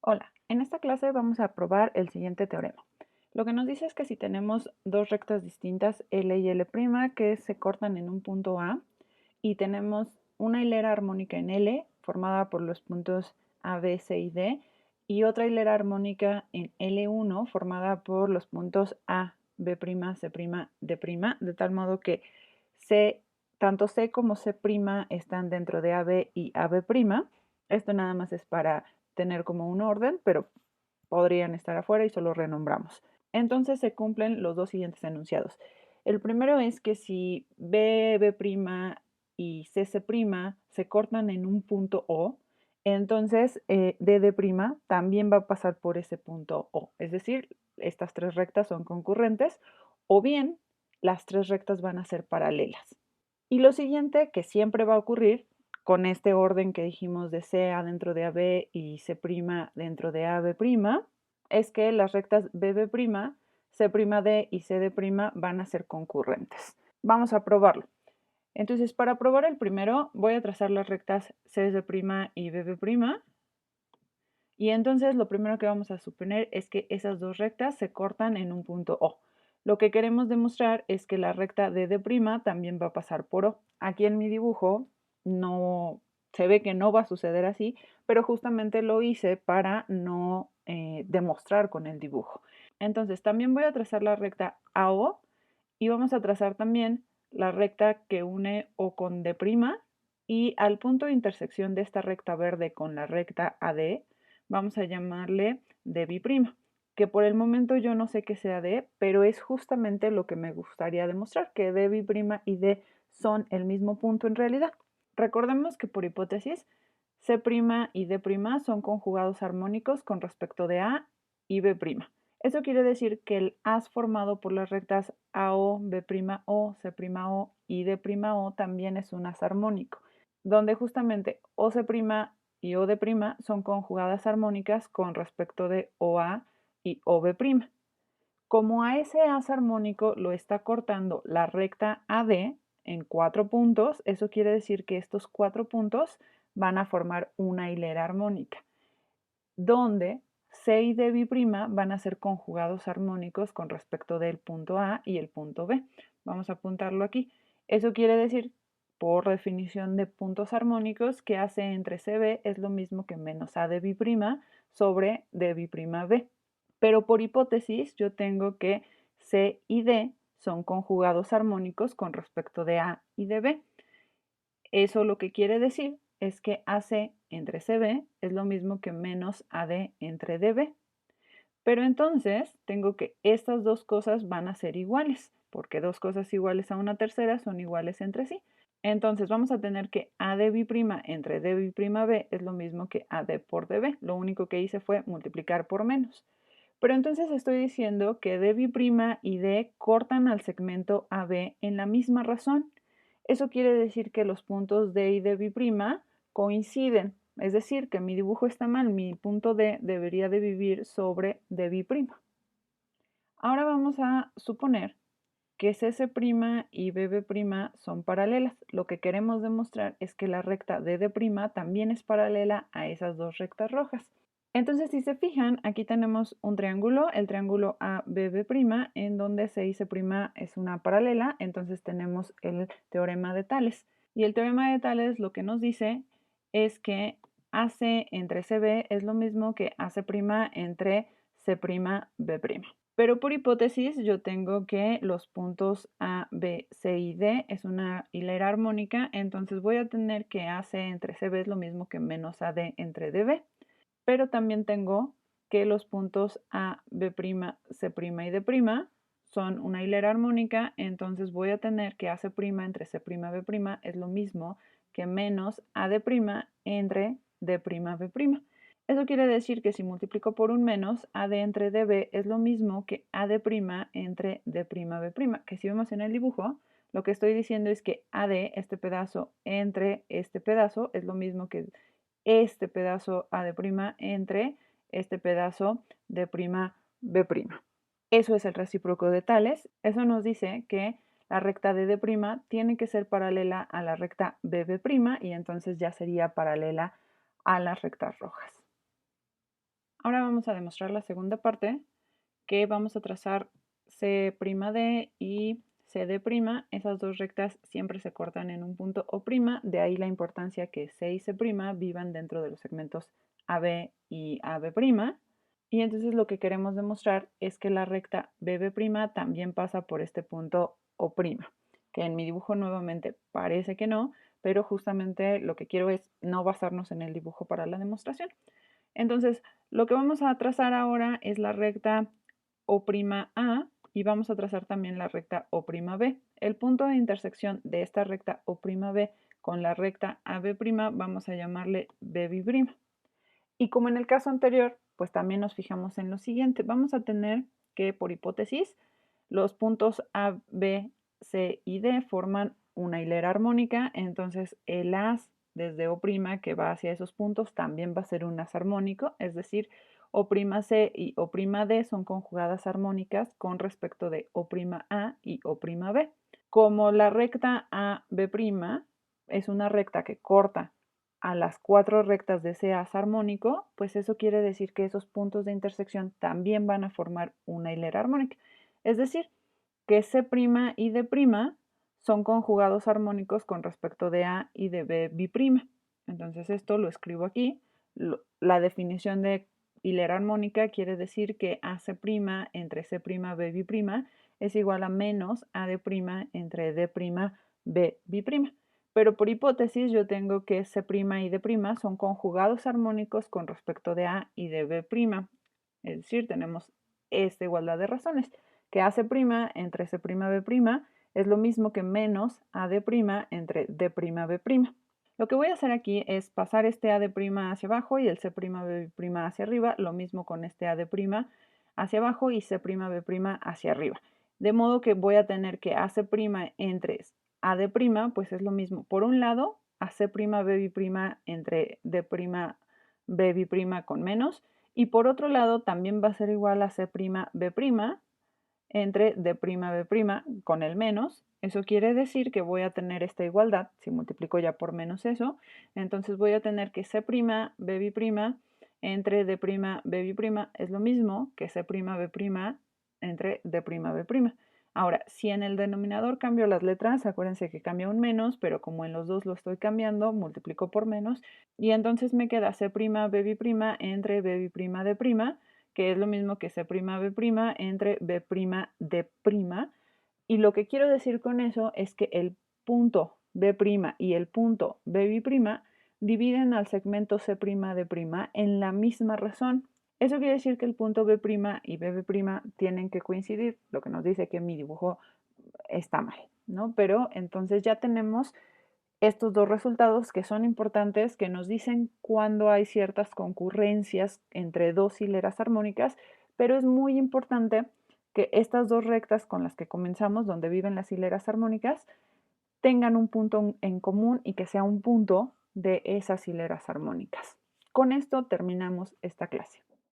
Hola, en esta clase vamos a probar el siguiente teorema. Lo que nos dice es que si tenemos dos rectas distintas, L y L', que se cortan en un punto A, y tenemos una hilera armónica en L, formada por los puntos A, B, C y D, y otra hilera armónica en L1, formada por los puntos A, B', C', D', de tal modo que tanto C como C' están dentro de AB y AB'. Esto nada más es para tener como un orden, pero podrían estar afuera y solo renombramos. Entonces se cumplen los dos siguientes enunciados. El primero es que si B, B' y C, C' se cortan en un punto O, entonces D' también va a pasar por ese punto O. Es decir, estas tres rectas son concurrentes o bien las tres rectas van a ser paralelas. Y lo siguiente que siempre va a ocurrir con este orden que dijimos de CA dentro de AB y C' dentro de AB', es que las rectas BB', C'D y CD' van a ser concurrentes. Vamos a probarlo. Entonces, para probar el primero, voy a trazar las rectas CD' y BB'. Y entonces lo primero que vamos a suponer es que esas dos rectas se cortan en un punto O. Lo que queremos demostrar es que la recta DD' también va a pasar por O. Aquí en mi dibujo no se ve que no va a suceder así, pero justamente lo hice para no demostrar con el dibujo. Entonces también voy a trazar la recta AO y vamos a trazar también la recta que une O con D' y al punto de intersección de esta recta verde con la recta AD vamos a llamarle D', que por el momento yo no sé qué sea D, pero es justamente lo que me gustaría demostrar, que D' y D son el mismo punto en realidad. Recordemos que por hipótesis, C' y D' son conjugados armónicos con respecto de A y B'. Eso quiere decir que el as formado por las rectas AO, B'O, C'O y D'O también es un as armónico, donde justamente OC' y OD' son conjugadas armónicas con respecto de OA y OB'. Como a ese as armónico lo está cortando la recta AD en 4 puntos, eso quiere decir que estos 4 puntos van a formar una hilera armónica, donde C y D' van a ser conjugados armónicos con respecto del punto A y el punto B. Vamos a apuntarlo aquí. Eso quiere decir, por definición de puntos armónicos, que AC entre CB es lo mismo que menos AD' sobre D'B'. Pero por hipótesis yo tengo que C y D son conjugados armónicos con respecto de A y de B. Eso lo que quiere decir es que AC entre CB es lo mismo que menos AD entre DB. Pero entonces tengo que estas dos cosas van a ser iguales, porque dos cosas iguales a una tercera son iguales entre sí. Entonces vamos a tener que AD'B' entre D'B' es lo mismo que AD por DB. Lo único que hice fue multiplicar por menos. Pero entonces estoy diciendo que D'B' y D cortan al segmento AB en la misma razón. Eso quiere decir que los puntos D y D'B' coinciden. Es decir, que mi dibujo está mal, mi punto D debería de vivir sobre D'B'. Ahora vamos a suponer que CC' y BB' son paralelas. Lo que queremos demostrar es que la recta DD' también es paralela a esas dos rectas rojas. Entonces, si se fijan, aquí tenemos un triángulo, el triángulo ABB', en donde C y C' es una paralela, entonces tenemos el teorema de Tales. Y el teorema de Tales lo que nos dice es que AC entre CB es lo mismo que AC' entre C'B'. Pero por hipótesis yo tengo que los puntos A, B, C y D es una hilera armónica, entonces voy a tener que AC entre CB es lo mismo que menos AD entre DB. Pero también tengo que los puntos A, B', C' y D' son una hilera armónica, entonces voy a tener que AC' entre C', B' es lo mismo que menos AD' entre D'B'. Eso quiere decir que si multiplico por un menos, AD entre DB es lo mismo que AD' entre D'B', que si vemos en el dibujo, lo que estoy diciendo es que AD, este pedazo, entre este pedazo, es lo mismo que este pedazo A' entre este pedazo de' B'. Eso es el recíproco de Tales. Eso nos dice que la recta de D' tiene que ser paralela a la recta BB' y entonces ya sería paralela a las rectas rojas. Ahora vamos a demostrar la segunda parte, que vamos a trazar C'D y CD'. Esas dos rectas siempre se cortan en un punto O', de ahí la importancia que C y C' vivan dentro de los segmentos AB y AB'. Y entonces lo que queremos demostrar es que la recta BB' también pasa por este punto O', que en mi dibujo nuevamente parece que no, pero justamente lo que quiero es no basarnos en el dibujo para la demostración. Entonces, lo que vamos a trazar ahora es la recta O'A y vamos a trazar también la recta O'B. El punto de intersección de esta recta O'B con la recta AB' vamos a llamarle BB'. Y como en el caso anterior, pues también nos fijamos en lo siguiente. Vamos a tener que, por hipótesis, los puntos A, B, C y D forman una hilera armónica, entonces el as desde O' que va hacia esos puntos también va a ser un as armónico, es decir, O'C y O'D son conjugadas armónicas con respecto de O'A y O'B. Como la recta AB' es una recta que corta a las cuatro rectas de ese as armónico, pues eso quiere decir que esos puntos de intersección también van a formar una hilera armónica. Es decir, que C' y D' son conjugados armónicos con respecto de A y de B'. Entonces esto lo escribo aquí. La definición de hilera armónica quiere decir que AC' entre C', B', es igual a menos AD' entre D', B'. Pero por hipótesis yo tengo que C' y D' son conjugados armónicos con respecto de A y de B'. Es decir, tenemos esta igualdad de razones, que AC' entre C', B' es lo mismo que menos AD' entre D', B'. Lo que voy a hacer aquí es pasar este AD' hacia abajo y el C', B' hacia arriba, lo mismo con este AD' hacia abajo y C', B' hacia arriba. De modo que voy a tener que AC' entre AD', pues es lo mismo. Por un lado, AC', B' entre D', B' con menos. Y por otro lado, también va a ser igual a C', B' entre D', B' con el menos. Eso quiere decir que voy a tener esta igualdad, si multiplico ya por menos eso, entonces voy a tener que C', B' entre D', B' es lo mismo que C', B' entre D', B'. Ahora, si en el denominador cambio las letras, acuérdense que cambia un menos, pero como en los dos lo estoy cambiando, multiplico por menos, y entonces me queda C', B' entre B', D', que es lo mismo que C', B' entre B', D'. Y lo que quiero decir con eso es que el punto B' y el punto B' dividen al segmento C', D' en la misma razón. Eso quiere decir que el punto B' y B' tienen que coincidir, lo que nos dice que mi dibujo está mal, ¿no? Pero entonces ya tenemos estos dos resultados que son importantes, que nos dicen cuándo hay ciertas concurrencias entre dos hileras armónicas, pero es muy importante que estas dos rectas con las que comenzamos, donde viven las hileras armónicas, tengan un punto en común y que sea un punto de esas hileras armónicas. Con esto terminamos esta clase.